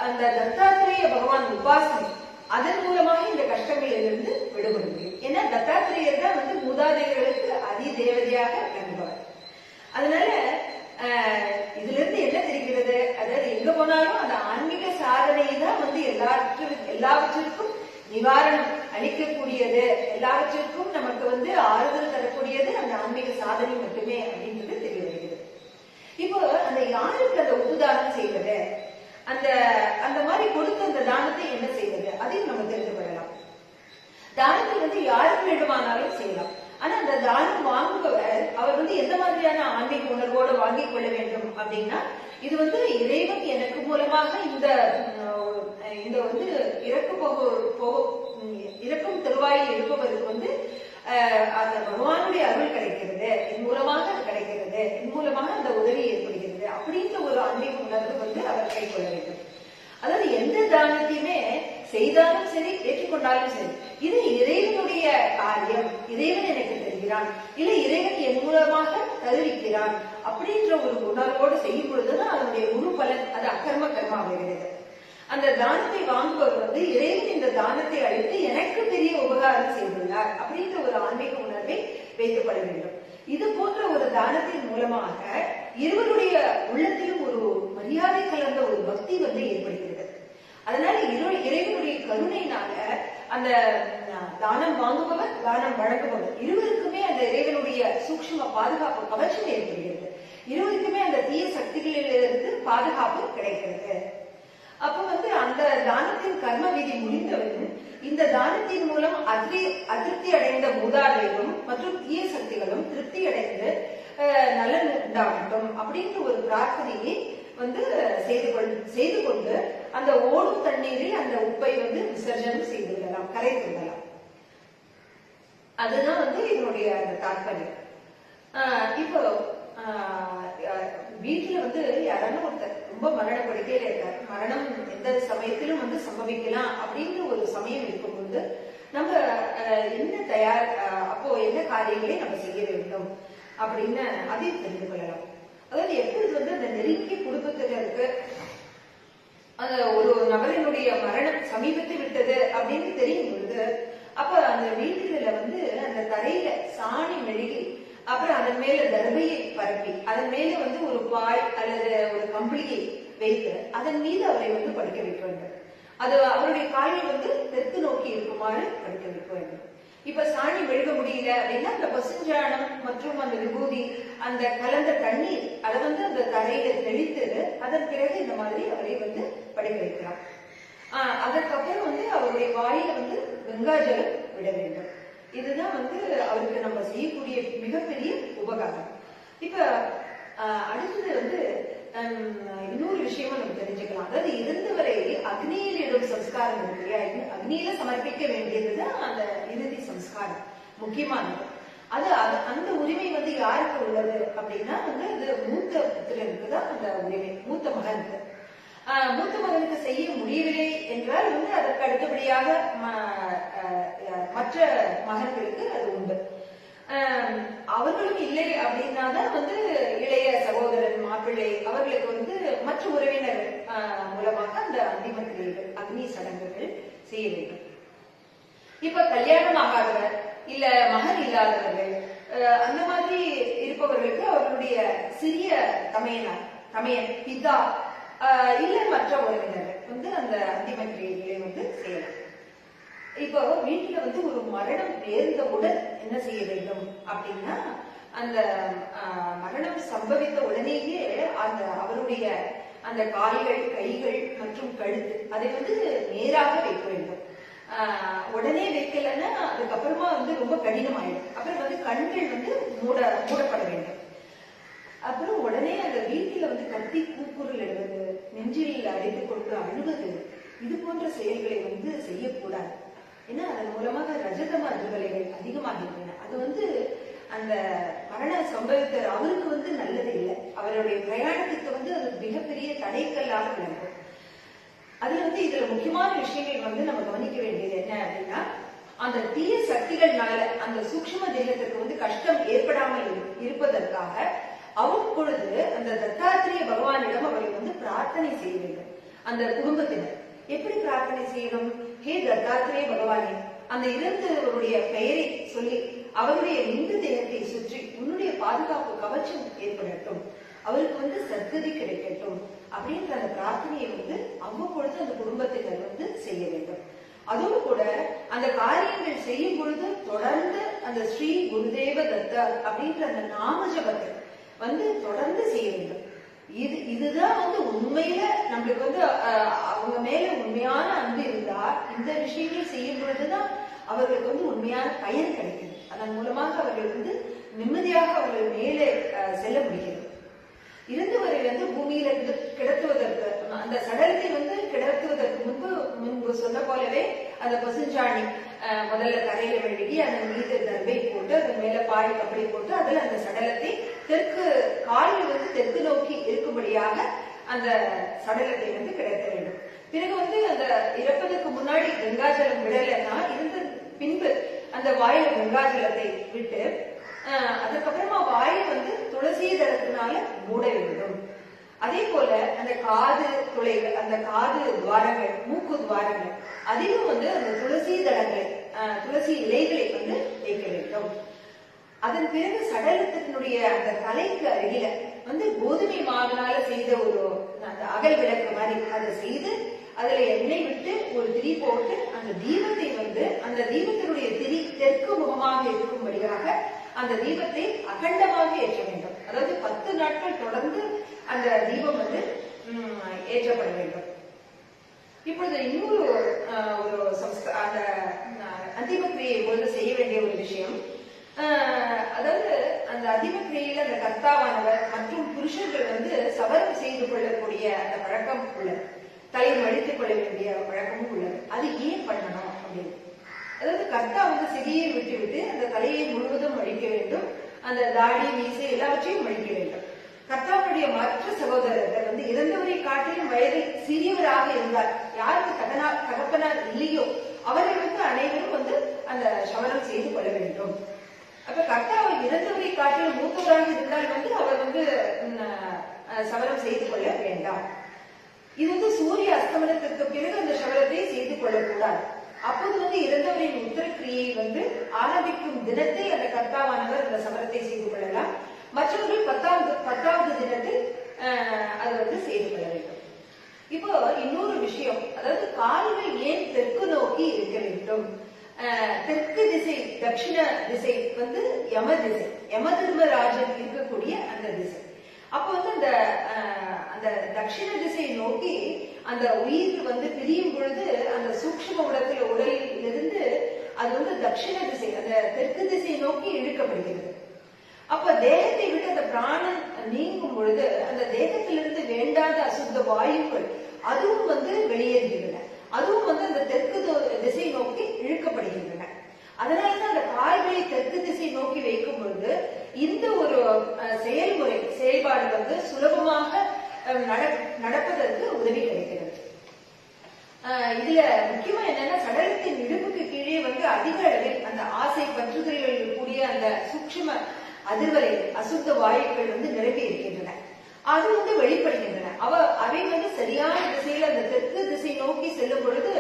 Speaker 1: அந்த தத்தாத்திரேய பகவான் உபாசனை அதன் மூலமாக இந்த கஷ்டங்களிலிருந்து விடுபட முடியும். ஏன்னா தத்தாத்திரேயர் தான் வந்து மூதாதையர்களுக்கு அதி தேவதையாக விளங்குவார். அதனால இதுல இருந்து என்ன தெரிகிறது, அதாவது எங்க போனாலும் அந்த ஆன்மீக சாதனை தான் வந்து எல்லாவற்றிற்கும் நிவாரணம் அளிக்கக்கூடியது, எல்லாவற்றிற்கும் நமக்கு வந்து ஆறுதல் தரக்கூடியது அந்த சாதனை மட்டுமே அப்படின்றது தெரிய வருகிறது. இப்போ அந்த யாருக்கு அந்த உபதானம் செய்வது, அந்த அந்த மாதிரி கொடுத்த அந்த தானத்தை என்ன செய்வது, அதையும் நம்ம தெரிந்து கொள்ளலாம். தானத்தை வந்து யாருக்கு வேண்டுமானாலும் செய்யலாம். ஆனா அந்த தானம் வாங்குபவர் அவர் வந்து எந்த மாதிரியான ஆன்மீக உணர்வோடு வாங்கிக் கொள்ள வேண்டும் அப்படின்னா, இது வந்து இறைவன் எனக்கு மூலமாக இந்த வந்து இறக்கும் தருவாயில் இருப்பவருக்கு வந்து அந்த பகவானுடைய அருள் கிடைக்கிறது, என் மூலமாக அது கிடைக்கிறது, என் மூலமாக அந்த உதவி ஏற்படுகிறது அப்படின்ற ஒரு ஆன்மீக உணர்வு வந்து அவர் கை கொள்ள வேண்டும். அதாவது எந்த தானத்தையுமே செய்தாலும் சரி, ஏற்றுக்கொண்டாலும் சரி, இது இறைவனுடைய காரியம், இறைவன் எனக்கு தருகிறான், இல்ல இறைவன் என் மூலமாக தருவிக்கிறான் அப்படின்ற ஒரு உணர்வோடு செய்யும் பொழுதுதான் அதனுடைய முழு பலன் அது அக்கர்ம கர்மா வருகிறது. அந்த தானத்தை வாங்குபவர் வந்து இறைவன் இந்த தானத்தை அளித்து எனக்கு பெரிய உபகாரம் செய்துள்ளார் அப்படின்ற ஒரு ஆன்மீக உணர்வை வைத்துக்கொள்ள வேண்டும். இது போன்ற ஒரு தானத்தின் மூலமாக இருவருடைய உள்ளத்திலும் ஒரு மரியாதை கலந்த ஒரு பக்தி வந்து ஏற்படுகிறது. அதனால இறைவனுடைய கருணையினால அந்த தானம் வாங்குபவர், தானம் வழங்குபவர் இருவருக்குமே அந்த இறைவனுடைய சூக்ஷ்ம பாதுகாப்பு கவச்சம் ஏற்படுகிறது. இருவருக்குமே அந்த தீய சக்திகளிலிருந்து பாதுகாப்பு கிடைக்கிறது. அப்ப வந்து அந்த தானத்தின் கர்ம விதி முடிந்தவன் இந்த தானத்தின் மூலம் அதிருப்தி அடைந்த மூதாதையரும் மற்றும் தீய சக்திகளும் திருப்தி அடைந்து நலன் உண்டாகட்டும் அப்படின்ற ஒரு பிரார்த்தனையை வந்து செய்து கொண்டு அந்த ஓடும் தண்ணீரில் அந்த உப்பை வந்து விசர்ஜனம் செய்து விடலாம், கரைத்து விடலாம். அதுதான் வந்து இதனுடைய அந்த தாற்பயம். இப்போ வீட்டுல வந்து யாராலும் ஒருத்தர் ரொம்ப மரண படுக்கையில இருக்காரு, மரணம் எந்த சமயத்திலும் வந்து சம்பவிக்கலாம் அப்படின்ற ஒரு சமயம் இருக்கும்போது நம்ம என்ன தயார், அப்போ என்ன காரியங்களை நம்ம செய்ய வேண்டும் அப்படின்னு அதையும் தெரிந்து கொள்ளலாம். அதாவது எப்பொழுது வந்து அந்த நெருங்கிய குடும்பத்தினருக்கு அந்த ஒரு நபரினுடைய மரணம் சமீபத்தை விட்டது அப்படின்னு தெரியும் பொழுது, அப்ப அந்த வீட்டுல வந்து அந்த தரையில சாணி மெழுகி, அப்புறம் அதன் மேல தர்பையை பரப்பி, அதன் மேல வந்து ஒரு பாய் அல்லது ஒரு கம்பளியை வைத்து அதன் மீது அவரை வந்து படுக்க வைக்க வேண்டும். அது அவருடைய காலில் வந்து தெற்கு நோக்கி இருக்குமாறு படுக்க வைக்க வேண்டும். இப்ப சாணி மெழுக முடியல அப்படின்னா அந்த பசுஞ்சாணம் மற்றும் அந்த விபூதி அந்த கலந்த தண்ணீர் அதை வந்து அந்த தரையில தெளித்து அதன் பிறகு இந்த மாதிரி அவரை வந்து படுக்க வைக்கலாம். அதற்கப்புறம் வந்து அவருடைய வாயில வந்து கங்காஜலம் விட வேண்டும். இதுதான் வந்து அவருக்கு நம்ம செய்யக்கூடிய மிகப்பெரிய உபகாரம். இப்ப அடுத்தது வந்து இன்னொரு விஷயமா நம்ம தெரிஞ்சுக்கலாம். அதாவது இருந்தவரை அக்னியில் இடும் சம்ஸ்காரம் இருக்கு இல்லையா, அக்னியில சமர்ப்பிக்க வேண்டியதுதான் அந்த இறுதி சம்ஸ்காரம் முக்கியமானது. அது அந்த உரிமை வந்து யாருக்கு உள்ளது அப்படின்னா வந்து அது மூத்த புத்திரனுக்கு தான் அந்த உரிமை, மூத்த மகனுக்கு. மூத்த மகனுக்கு செய்ய முடியவில்லை என்றால் வந்து அதற்கு அடுத்தபடியாக மற்ற மகன்களுக்கு அது உண்டு. அவர்களும் இல்லை அப்படின்னாதான் வந்து இளைய சகோதரன், மாப்பிள்ளை அவர்களுக்கு வந்து மற்ற உறவினர்கள் மூலமாக அந்த அந்திம கிரியைகள், அக்னி சடங்குகள் செய்ய வேண்டும். இப்ப கல்யாணம் ஆகாதவர் இல்ல மகன் இல்லாதவர்கள் அந்த மாதிரி இருப்பவர்களுக்கு அவர்களுடைய சிறிய தமையன் பிதா இல்ல மற்ற உறவினர்கள் வந்து அந்த அந்திம கிரியைகளை வந்து செய்யலாம். இப்போ வீட்டுல வந்து ஒரு மரணம் நேர்ந்தவுடன் என்ன செய்ய வேண்டும் அப்படின்னா, அந்த மரணம் சம்பவித்த உடனேயே அந்த அவருடைய அந்த கால்கள், கைகள் மற்றும் கழுத்து அதை வந்து நேராக வைக்க வேண்டும். உடனே வைக்கலன்னா அதுக்கப்புறமா வந்து ரொம்ப கடினமாயிடும். அப்புறம் வந்து கண்கள் வந்து மூடப்பட வேண்டும். அப்புறம் உடனே அந்த வீட்டுல வந்து கத்தி கூக்குரல் இடுவது, நெஞ்சில் அடைத்துக் கொண்டு அழுவது, இது போன்ற செயல்களை வந்து செய்யக்கூடாது. ஏன்னா அதன் மூலமாக ரஜதம அதிர்வலைகள் அதிகமாகின்றன. அது வந்து அந்த மரண சம்பவித்தர் அவருக்கு வந்து நல்லது இல்லை, அவருடைய பிரயாணத்துக்கு வந்து அது மிகப்பெரிய தடைக்கல்லாக விளங்கும். அதுல வந்து இதுல முக்கியமான விஷயங்கள் வந்து நம்ம கவனிக்க வேண்டியது என்ன அப்படின்னா, அந்த தீய சக்திகள்னால அந்த சூக்ஷ்ம தேகத்திற்கு வந்து கஷ்டம் ஏற்படாமல் இருப்பதற்காக அவ்வப்பொழுது அந்த தத்தாத்திரேய பகவானிடம் அவர்கள் வந்து பிரார்த்தனை செய்ய வேண்டும். அந்த குடும்பத்தினர் எப்படி பிரார்த்தனை செய்யணும்? ஹே தத்தாத்திரேய பகவானே, அந்த இறந்தவருடைய பெயரை சொல்லி அவருடைய லிங்க தேகத்தை சுற்றி உன்னுடைய பாதுகாப்பு கவச்சம் ஏற்படட்டும், அவருக்கு வந்து சத்கதி கிடைக்கட்டும் அப்படின்ற அந்த பிரார்த்தனையை வந்து அவ்வப்பொழுது அந்த குடும்பத்தினர் வந்து செய்ய வேண்டும். அதோடு கூட அந்த காரியங்கள் செய்யும் பொழுது தொடர்ந்து அந்த ஸ்ரீ குருதேவ தத்த அப்படின்ற அந்த நாம ஜபத்தை தொடர்ந்து செய்ய வேண்டும். இதுதான் உண்மையில நம்மளுக்கு அவங்க மேல உண்மையான அன்பு இருந்தா இந்த விஷயங்கள் செய்யும் பொழுதுதான் அவர்களுக்கு உண்மையான பயன் கிடைக்குது. அதன் மூலமாக அவர்கள் நிம்மதியாக அவர்கள் மேலே செல்ல முடிகிறது. இருந்தவரை பூமியில கிடத்துவதற்கு அந்த சடலத்தை கிடத்துவதற்கு முன்பு சொன்ன போலவே அந்த பசுஞ்சாணி முதல்ல தரையில மெழுகி அதன் மீது தர்பை போட்டு அதன் மேல பாய் கப்படி போட்டு அதுல அந்த சடலத்தை தெற்கு காலில் தெற்கு நோக்கி இருக்கும்படியாக அந்த சடலத்தை கிடத்த வேண்டும். பிறகு அந்த இறப்பதற்கு முன்னாடி கங்காஜலம் விடலைன்னா இருந்த பின்பு அந்த வாயில கங்காஜலத்தை விட்டு அதுக்கப்புறமா வாயை துளசி தளத்தினால மூட வேண்டும். அதே போல அந்த காது துளைகள், அந்த காது துவாரங்கள், மூக்கு துவாரங்கள் அதிலும் அந்த துளசி தளங்களை, துளசி இலைகளை வைக்க வேண்டும். அதன் பிறகு சடலத்தினுடைய அந்த தலைக்கு அருகில கோதுமை மாவினால செய்த ஒரு அந்த அகல் விளக்கு மாதிரி அதை செய்து அதுல எண்ணெய் விட்டு ஒரு திரி போட்டு அந்த தீபத்தை அந்த தீபத்தினுடைய திரி தெற்கு முகமாக இருக்கும்படியாக அந்த தீபத்தை அகண்டமாக ஏற்ற வேண்டும். அதாவது 10 நாட்கள் தொடர்ந்து அந்த தீபம் ஏற்றப்பட வேண்டும். இப்பொழுது இன்னொரு அந்த அந்திம கிரியை பொழுது செய்ய வேண்டிய ஒரு விஷயம், அதாவது அந்த அந்திம கிரியையில அந்த கர்த்தாவானவர் மற்றும் புருஷர்கள் சவரம் செய்து கொள்ளக்கூடிய அந்த பழக்கம் உள்ளது. தலை மடித்துக் கொள்ள வேண்டிய பழக்கமும் உள்ளது. அது ஏன் பண்ணணும் அப்படின்னு, அதாவது கர்த்தா சிறியை விட்டு அந்த தலையை முழுவதும் மடிக்க வேண்டும். அந்த தாடி மீசை எல்லாவற்றையும் மடிக்க வேண்டும். கர்த்தாவுடைய மற்ற சகோதரர்கள் இறந்தவரை காட்டிலும் வயதில் சிறியவராக இருந்தார், யாருக்கு தகப்பனார் இல்லையோ அவர்கள் அனைவரும் அந்த சவரம் செய்து கொள்ள வேண்டும். அப்ப கர்த்தாவை இறந்தவரை காட்டிலும் மூத்தவராக இருந்தால் அவர் சவரம் செய்து கொள்ள வேண்டாம். இது சூரிய அஸ்தமனத்திற்கு பிறகு அந்த சவரத்தை செய்து கொள்ளக்கூடாது. அப்போது இறந்தவரின் உத்தரக்கிரியை ஆரம்பிக்கும் தினத்தை அந்த கர்த்தாவானவர் அந்த சவரத்தை செய்து கொள்ளலாம். மற்றவர்கள் 10வது தினத்தில் அது செய்து கொள்ள வேண்டும். இப்போ இன்னொரு விஷயம், அதாவது கால்கள் ஏன் தெற்கு நோக்கி இருக்க வேண்டும்? தெற்கு திசை, தட்சிண திசை யம திசை, யம தர்மராஜன் இருக்கக்கூடிய அந்த திசை. அப்போ அந்த தட்சிண திசை நோக்கி அந்த உயிர் பிரியும் பொழுது அந்த சூக்ஷ்ம உடலில் இருந்து அது தட்சிண திசை, அந்த தெற்கு திசை நோக்கி இழுக்கப்படுகிறது. அப்ப தேகத்தை விட்டு அந்த பிராணன் நீங்கும் பொழுது அந்த தேகத்திலிருந்து வேண்டாத அசுத்த வாயுக்கள் அதுவும் வெளியேறுகின்றன. அதுவும் அந்த தெற்கு திசை நோக்கி இழுக்கப்படுகின்றன. அதனாலதான் அந்த கால்களை தெற்கு திசை நோக்கி வைக்கும் பொழுது இந்த ஒரு செயல்பாடு சுலபமாக நடப்பதற்கு உதவி கிடைக்கிறது. இதுல முக்கியமா என்னன்னா, சடலத்தின் இடுப்புக்கு கீழே அதிக அளவில் அந்த ஆசை பற்றுதல்களில் கூடிய அந்த சூக்ஷ்ம அதிர்வலை அசுத்த வாயுக்கள் நிரம்பி இருக்கின்றன. அது வெளிப்படுகின்றன. அவை சரியான திசையில அந்த தெற்கு திசை நோக்கி செல்லும் பொழுது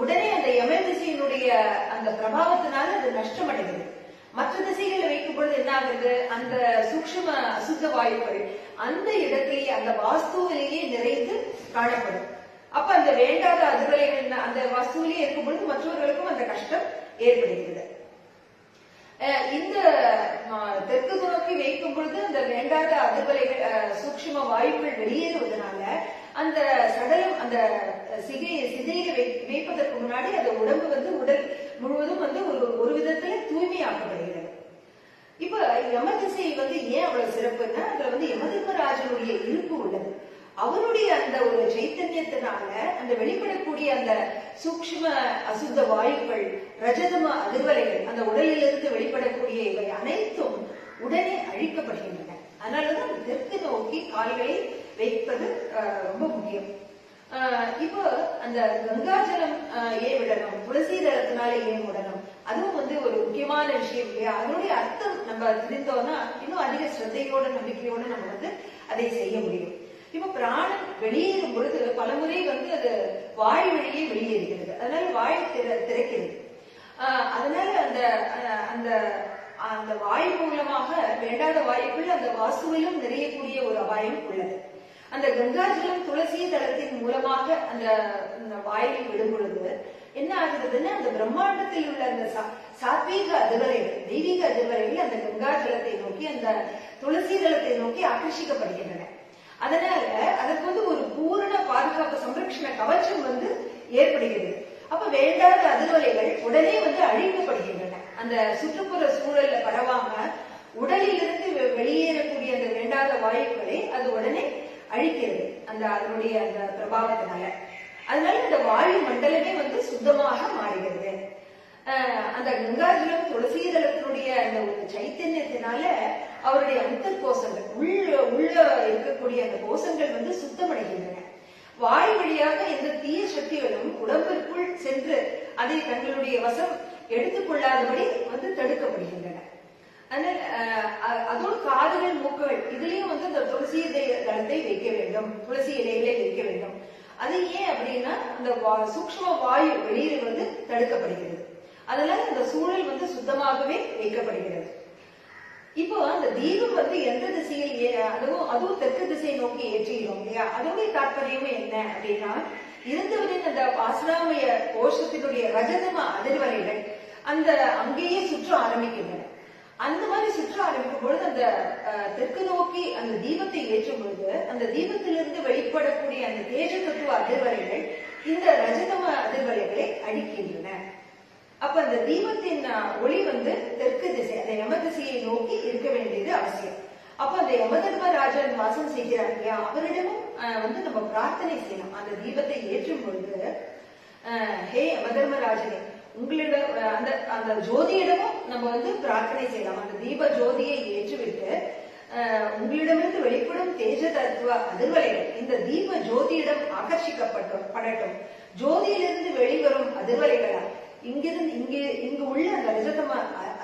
Speaker 1: உடனே அந்த யம திசையினுடைய அந்த பிரபாவத்தினால அது நஷ்டமடைகிறது. மற்ற திசைகளை வைக்கும் பொழுது என்ன ஆகுது, அந்த சூக்ஷ்ம அசுத்த வாயுக்கள் அந்த இடத்திலேயே அந்த வாஸ்துவிலேயே நிறைந்து காணப்படும். அப்ப அந்த வேண்டாத அதிர்வலைகள் அந்த வாஸ்துவிலேயே இருக்கும் பொழுது மற்றவர்களுக்கும் அந்த கஷ்டம் ஏற்படுகிறது. இந்த தெற்கு நோக்கி வைக்கும் பொழுது அந்த வேண்டாத அதிர்வலைகள் சூக்ஷ்ம வாயுக்கள் வெளியேறுவதனால அந்த சடலம் அந்த சிதையை வைப்பதற்கு முன்னாடி அந்த உடம்பு உடல் முழுவதும் ஒரு விதத்துல தூய்மையாக்கப்படுகிறது. இப்ப யம திசை ஏன் அவ்வளவு சிறப்புன்னா, அதுல யமதர்மராஜனுடைய இருப்பு உள்ளது. அவருடைய அந்த ஒரு சைத்தன்யத்தினால அந்த வெளிப்படக்கூடிய அந்த சூக்ஷ்ம அசுத்த வாயுக்கள், ரஜதம அதிர்வலைகள், அந்த உடலிலிருந்து வெளிப்படக்கூடிய இவை அனைத்தும் உடனே அழிக்கப்படுகின்றன. அதனாலதான் தெற்கு நோக்கி கால்களை வைப்பது ரொம்ப முக்கியம். இப்போ அந்த கங்காஜலம் ஏன் விடணும், துளசி தளத்தினால ஏன் விடணும், அதுவும் ஒரு முக்கியமான விஷயம் இல்லையா? அதனுடைய அர்த்தம் நம்ம தெரிந்தோம்னா இன்னும் அதிக ஸ்ரத்தையோட நம்பிக்கையோட நம்ம அதை செய்ய முடியும். இப்ப பிராணன் வெளியேறும் பொழுது பலமுறை அது வாய் வழியே வெளியேறுகிறது. அதனால வாய் திறக்கிறது. அதனால அந்த அந்த அந்த வாயு மூலமாக வேண்டாத வாயுக்குள் அந்த வாசுவிலும் நிறையக்கூடிய ஒரு அபாயம் உள்ளது. அந்த கங்காஜலம் துளசி தளத்தின் மூலமாக அந்த வாயில் விடும் பொழுது என்ன ஆகுதுன்னா, அந்த பிரம்மாண்டத்தில் உள்ள அந்த சாத்வீக அதிர்வலைகள், தெய்வீக அதிர்வலைகள் அந்த கங்கா ஜலத்தை நோக்கி, அந்த துளசி ஜலத்தை நோக்கி ஆகர்ஷிக்கப்படுகின்றன. அதனால அதற்கு வந்து ஒரு பூரண பாதுகாப்பு சம்ரட்சண கவச்சம் வந்து ஏற்படுகிறது. அப்ப வேண்டாத அதிர்வலைகள் உடனே வந்து அழிக்கப்படுகின்றன. அந்த சுற்றுப்புற சூழல்ல பரவாம உடலிலிருந்து வெளியேறக்கூடிய அந்த வேண்டாத வாயுக்களை அது உடனே அழிக்கிறது அந்த அதனுடைய அந்த பிரபாவத்தினால. அதனால அந்த வாயு மண்டலமே வந்து சுத்தமாக மாறுகிறது. அந்த கங்காஜலம் துளசி ஜலத்தினுடைய அந்த ஒரு சைத்தன்யத்தினால அவருடைய அந்தர் கோஷங்கள் உள்ள இருக்கக்கூடிய அந்த கோஷங்கள் வந்து சுத்தமடைகின்றன. வாய் வழியாக எந்த தீய சக்திகளும் உடம்பிற்குள் சென்று அதை தங்களுடைய வசம் எடுத்துக்கொள்ளாதபடி வந்து தடுக்கப்படுகின்றன. அதோடு காதுகள், மூக்குகள் இதுலயும் வந்து இந்த துளசி தளத்தை வைக்க வேண்டும், துளசி இலைகளை வைக்க வேண்டும். அது ஏன் அப்படின்னா அந்த சூக்ஷ்ம வாயு வெளியிடுவது தடுக்கப்படுகிறது. அதனால அந்த சூழல் வந்து சுத்தமாகவே வைக்கப்படுகிறது. இப்போ அந்த தீபம் வந்து எந்த திசையில் அதுவும் தெற்கு திசையை நோக்கி ஏற்றிடும் இல்லையா? அதனுடைய தாற்பயமும் என்ன அப்படின்னா, இருந்தவரின் அந்த ஆசிராமய கோஷத்தினுடைய ரஜதம அதிர்வலைகள் அந்த அங்கேயே சுற்ற ஆரம்பிக்கின்றன. அந்த மாதிரி சுற்ற ஆரம்பிக்கும் பொழுது அந்த தெற்கு நோக்கி அந்த தீபத்தை ஏற்றும் பொழுது அந்த தீபத்திலிருந்து வெளிப்படக்கூடிய அந்த தேஜ தத்துவ அதிர்வலைகள் இந்த ரஜதம அதிர்வலைகளை அழிக்கின்றன. அப்ப அந்த தீபத்தின் ஒளி வந்து தெற்கு திசை, அந்த யம திசையை நோக்கி இருக்க வேண்டியது அவசியம். அப்ப அந்த யமதர்மராஜன் வாசம் செய்கிறார் இல்லையா, அவரிடமும் வந்து நம்ம பிரார்த்தனை செய்யணும். அந்த தீபத்தை ஏற்றும் பொழுது, ஹே யமதர்மராஜனே, உங்களிடம் அந்த அந்த ஜோதியிடமும் நம்ம வந்து பிரார்த்தனை செய்யலாம். அந்த தீப ஜோதியை ஏற்றுவிட்டு உங்களிடமிருந்து வெளிப்படும் தேஜ தத்துவ அதிர்வலைகள் இந்த தீப ஜோதியிடம் ஆகர்ஷிக்கப்படட்டும். ஜோதியிலிருந்து வெளிவரும் அதிர்வலைகளால் இங்கு உள்ள அந்த ரஜதம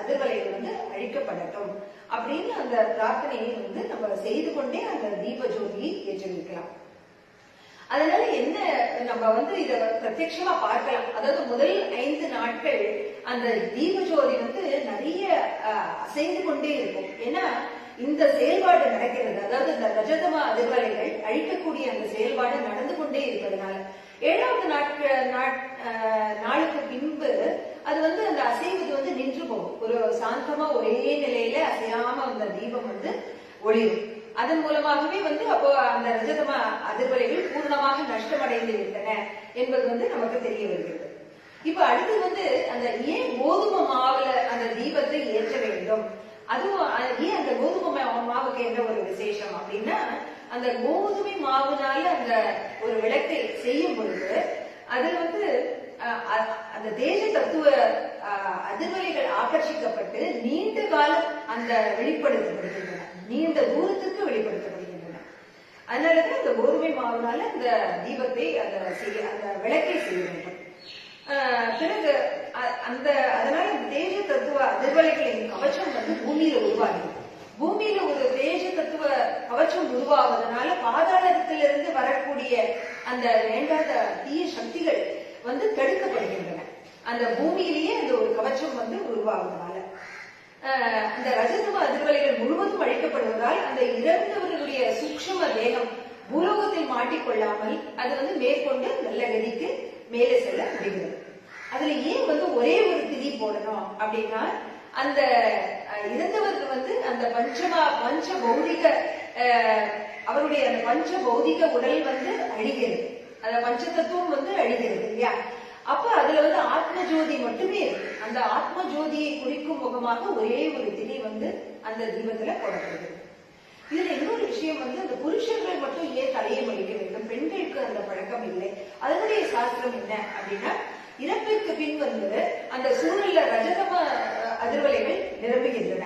Speaker 1: அதிர்வலைகள் வந்து அழிக்கப்படட்டும் அப்படின்னு அந்த பிரார்த்தனையை வந்து நம்ம செய்து கொண்டே அந்த தீப ஜோதியை ஏற்றி வைக்கலாம். அதனால என்ன நம்ம வந்து இத பிரத்யட்சமா பார்க்கலாம். அதாவது முதல் 5 நாட்கள் அந்த தீப ஜோதி வந்து நிறைய அசைந்து கொண்டே இருக்கும். ஏன்னா இந்த செயல்பாடு நடக்கிறது, அதாவது இந்த ரஜதம அதிர்வலைகள் அழிக்கக்கூடிய அந்த செயல்பாடு நடந்து கொண்டே இருப்பதனால 7வது நாளுக்கு பின்பு அது வந்து அந்த அசைவது வந்து நின்று போகும். ஒரு சாந்தமா ஒரே நிலையில அசையாம அந்த தீபம் வந்து ஒளிரும். அதன் மூலமாகவே வந்து அப்போ அந்த ரஜதம அதிர்வலைகள் பூர்ணமாக நஷ்டமடைந்து விட்டன என்பது வந்து நமக்கு தெரிய வருகிறது. இப்ப அடுத்து வந்து அந்த ஏன் கோதுமை மாவுல அந்த தீபத்தை ஏற்ற வேண்டும், அதுவும் ஏன் அந்த கோதுமை மாவுக்கு என்ன ஒரு விசேஷம் அப்படின்னா, அந்த கோதுமை மாவுனால அந்த ஒரு விளக்கை செய்யும் பொழுது அது வந்து அந்த தேஜ தத்துவ அதிர்வலைகள் ஆகர்ஷிக்கப்பட்டு நீண்ட காலம் அந்த வெளிப்படுத்தப்படுகின்றன, நீண்ட தூரத்துக்கு வெளிப்படுத்தப்படுகின்றன. அதனாலதான் அந்த கோதுமை மாவுனால அந்த தீபத்தை அந்த விளக்கை செய்ய வேண்டும். பிறகு அதனால தேஜ தத்துவ அதிர்வலைகளின் கவச்சம் வந்து பூமியில உருவாகும். பூமியில ஒரு தேஜ தத்துவ கவச்சம் உருவாவதனால பாதாளத்திலிருந்து வரக்கூடிய அந்த வேண்டாத தீய சக்திகள் வந்து தடுக்கப்படுகின்றன. அந்த பூமியிலேயே அந்த ஒரு கவச்சம் வந்து உருவாவதனால அந்த ரஜதம அதிர்வலைகள் முழுவதும் அழிக்கப்படுவதால் அந்த இறந்தவர்களுடைய சூக்ஷ்ம தேகம் பூலோகத்தில் மாட்டிக்கொள்ளாமல் அது வந்து மேற்கொண்டு நல்ல கதிக்கு மேலே செல்ல முடிகிறது. அதுல ஏன் வந்து ஒரே ஒரு திதி போடணும் அப்படின்னா, அந்த இறந்தவர்கள் வந்து அந்த பஞ்ச பௌதிக அவருடைய அந்த பஞ்ச பௌதிக உடல் வந்து அழிகிறது, அந்த பஞ்ச தத்துவம் வந்து அழிகிறது இல்லையா? அப்ப அதுல வந்து ஆத்ம ஜோதி மட்டுமே இருக்கு. அந்த ஆத்ம ஜோதியை குறிக்கும் முகமாக ஒரே ஒரு திதி வந்து அந்த தீபத்துல போடப்படுகிறது. இதுல இன்னொரு விஷயம் வந்து, அந்த புருஷர்கள் மட்டும் ஏன் தலையை மடிக்க வேண்டும், பெண்களுக்கு அந்த பழக்கம் இல்லை? அதனுடைய சாஸ்திரம் என்ன அப்படின்னா, இறப்பிற்கு பின் வந்து அந்த சூழல்ல ரஜதம அதிர்வலைகள் நிரம்புகின்றன.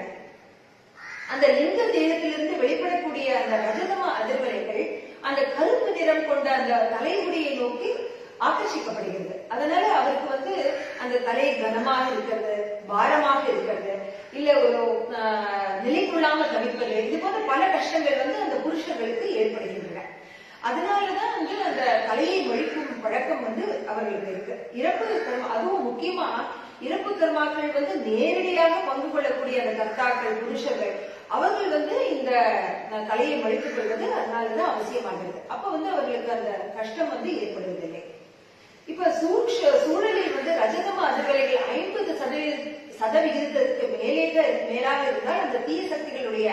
Speaker 1: அந்த லிங்க தேகத்திலிருந்து வெளிப்படக்கூடிய அந்த ரஜதம அதிர்வலைகள் அந்த கருப்பு நிறம் கொண்ட அந்த தலைமுடியை நோக்கி ஆகர்ஷிக்கப்படுகிறது. அதனால அவருக்கு வந்து அந்த தலை கனமாக இருக்கிறது, பாரமாக இருக்கிறது, இல்ல ஒரு நிலைக்குள்ளாம தவிப்பது, இது போன்ற பல கஷ்டங்கள் வந்து அந்த புருஷர்களுக்கு ஏற்படுகின்றன. அதனாலதான் வந்து அந்த தலையை மழிக்கும் பழக்கம் வந்து அவர்களுக்கு இருக்கு. இறப்பு கர்மா, அதுவும் முக்கியமா இறப்பு கர்மாக்கள் வந்து நேரடியாக பங்கு கொள்ளக்கூடிய அந்த கர்த்தாக்கள் புருஷர்கள், அவர்கள் வந்து இந்த தலையை மழித்துக் கொள்வது அதனாலதான் அவசியமாகிறது. அப்ப வந்து அவர்களுக்கு அந்த கஷ்டம் வந்து ஏற்படுவதில்லை. இப்ப சூழலில் வந்து ரஜதம அதிர்வலைகள் சதவிகிதத்துக்கு மேலாக இருந்தால் அந்த தீய சக்திகளுடைய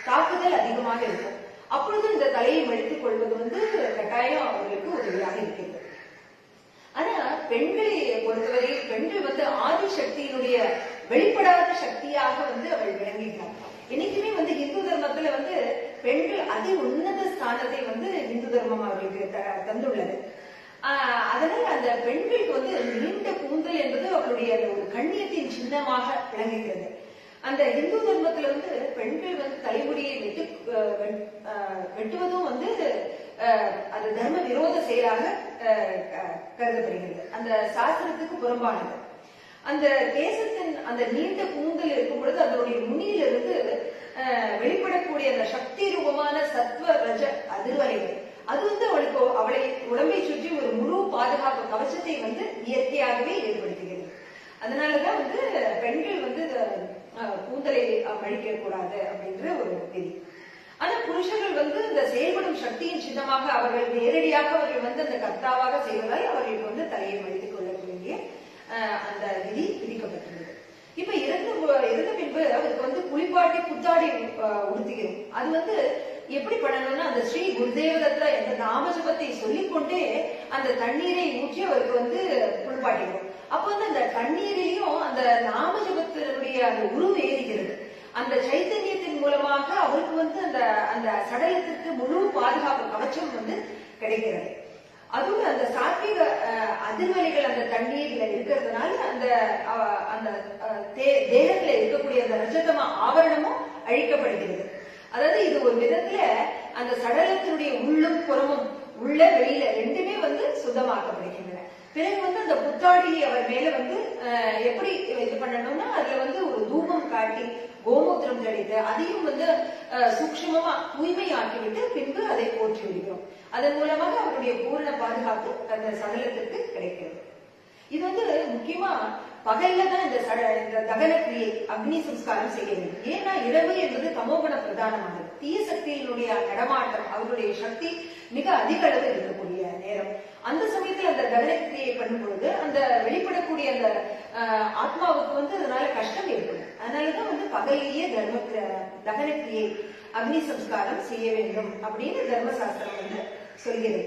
Speaker 1: தாக்குதல் அதிகமாக இருக்கும். அப்பொழுது இந்த தலையை மடித்துக் கொள்வது வந்து கட்டாயம் அவர்களுக்கு உதவியாக இருக்கிறது. ஆனா பெண்களை பொறுத்தவரை பெண்கள் வந்து ஆதி சக்தியினுடைய வெளிப்படாத சக்தியாக வந்து அவள் விளங்குகிறார். என்னைக்குமே வந்து இந்து தர்மத்துல வந்து பெண்கள் அதி உன்னத ஸ்தானத்தை வந்து இந்து தர்மம் அவர்களுக்கு தந்துள்ளது. அதனால அந்த பெண்களுக்கு வந்து நீண்ட கூந்தல் என்பது அவளுடைய ஒரு கண்ணியத்தின் சின்னமாக விளங்குகிறது. அந்த இந்து தர்மத்துல வந்து பெண்கள் வந்து தலைமுடியை வெட்டுவதும் வந்து அது தர்ம விரோத செயலாக கருதப்படுகிறது. அந்த சாஸ்திரத்துக்கு புறம்பானது. அந்த தேசத்தின் அந்த நீண்ட கூந்தல் இருக்கும் பொழுது அதனுடைய நுனியிலிருந்து வெளிப்படக்கூடிய அந்த சக்தி ரூபமான சத்வ ரஜ அதிர்வலைகள் அது வந்து அவளை உடம்பை சுற்றி ஒரு முழு பாதுகாப்பு கவசத்தை வந்து இயற்கையாகவே ஏற்படுத்துகிறது. அதனாலதான் வந்து பெண்கள் வந்து கூந்தலை மழிக்க கூடாது அப்படின்ற ஒரு விதி. ஆனா புருஷர்கள் வந்து இந்த செயல்படும் சக்தியின் சின்னமாக அவர்கள் நேரடியாக அவர்கள் வந்து அந்த கர்த்தாவாக செய்வதால் அவர்களுக்கு வந்து தலையை மழித்துக் கொள்ளக்கூடிய அந்த விதி விதிக்கப்பட்டுள்ளது. இப்ப இறந்த பின்பு அவருக்கு வந்து குளிப்பாட்டி புத்தாடி உடுத்துகிறோம். அது வந்து எப்படி பண்ணணும்னா அந்த ஸ்ரீ குருதேவதத்த என்ற நாமஜபத்தை சொல்லிக்கொண்டே அந்த தண்ணீரை ஊற்றி அவருக்கு வந்து குளிப்பாட்டிடும். அப்ப வந்து அந்த தண்ணீரையும் அந்த நாமஜபத்தினுடைய அந்த உருவம் ஏறுகிறது. அந்த சைத்தன்யத்தின் மூலமாக அவருக்கு வந்து அந்த அந்த சடலத்திற்கு முழு பாதுகாப்பு கவச்சம் வந்து கிடைக்கிறது. அதுவும் அந்த சாத்விக அதிர்வலைகள் அந்த தண்ணீர்ல இருக்கிறதுனால அந்த அந்த தேகத்துல இருக்கக்கூடிய அந்த ரஜதம ஆவரணமும் அழிக்கப்படுகிறது. அதாவது இது ஒரு விதத்துல அந்த சடலத்தினுடைய உள்ளும் புறமும் உள்ள வெளியில ரெண்டுமே வந்து சுத்தமாக்கப்படுகின்றன. பிறகு வந்து அந்த புத்தாடியை அவர் மேல வந்து எப்படி இது பண்ணணும்னா அதுல வந்து ஒரு தூபம் காட்டி கோமூத்திரம் தெளித்து அதையும் வந்து சூக்ஷ்மமா தூய்மையாக்கிவிட்டு பின்பு அதை போற்றி விடுகிறோம். அதன் மூலமாக அவருடைய பூரண பாதுகாப்பு அந்த சடலத்திற்கு கிடைக்கிறது. இது வந்து முக்கியமா பகல்ல தான் இந்த தகன கிரியை அக்னி சம்ஸ்காரம் செய்ய வேண்டும். ஏன்னா இரவு என்பது தமோகுண பிரதானமானது. தீய சக்தியினுடைய நடமாட்டம் அவருடைய சக்தி மிக அதிக அளவு இருக்கக்கூடிய நேரம். அந்த சமயத்துல அந்த தகன கிரியை பண்ணும் பொழுது அந்த வெளிப்படக்கூடிய அந்த ஆத்மாவுக்கு வந்து அதனால கஷ்டம் ஏற்படும். அதனாலதான் வந்து பகலிலேயே தகன கிரியை அக்னி சம்ஸ்காரம் செய்ய வேண்டும் அப்படின்னு தர்மசாஸ்திரம் வந்து சொல்கிறது.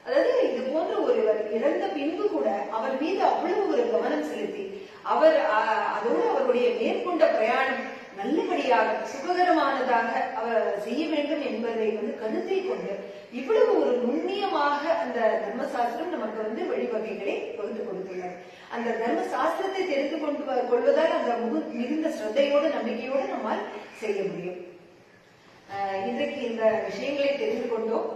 Speaker 1: அதாவது இது போன்ற ஒருவர் இறந்த பின்பு கூட அவர் மீது அவ்வளவு ஒரு கவனம் செலுத்தி அவர் அதோடு அவருடைய மேற்கொண்ட பிரயாணம் நல்லபடியாக சுககரமானதாக அவர் செய்ய வேண்டும் என்பதை வந்து கருத்தில் கொண்டு இவ்வளவு ஒரு நுண்ணியமாக அந்த தர்மசாஸ்திரம் நமக்கு வந்து வழிவகைகளை வகுத்து கொடுத்துள்ளார். அந்த தர்ம சாஸ்திரத்தை தெரிந்து கொள்வதால் அந்த மிகுந்த ஸ்ரத்தையோடு நம்பிக்கையோடு நம்மால் செய்ய முடியும். இன்றைக்கு இந்த விஷயங்களை தெரிந்து கொண்டோம்.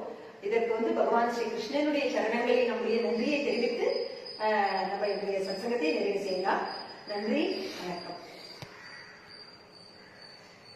Speaker 1: இதற்கு வந்து பகவான் ஸ்ரீ கிருஷ்ணனுடைய சரணங்களை நம்முடைய நன்றியை தெரிவித்து நம்ம இன்றைய சத்சங்கத்தை நிறைவு செய்யலாம். நன்றி, வணக்கம்.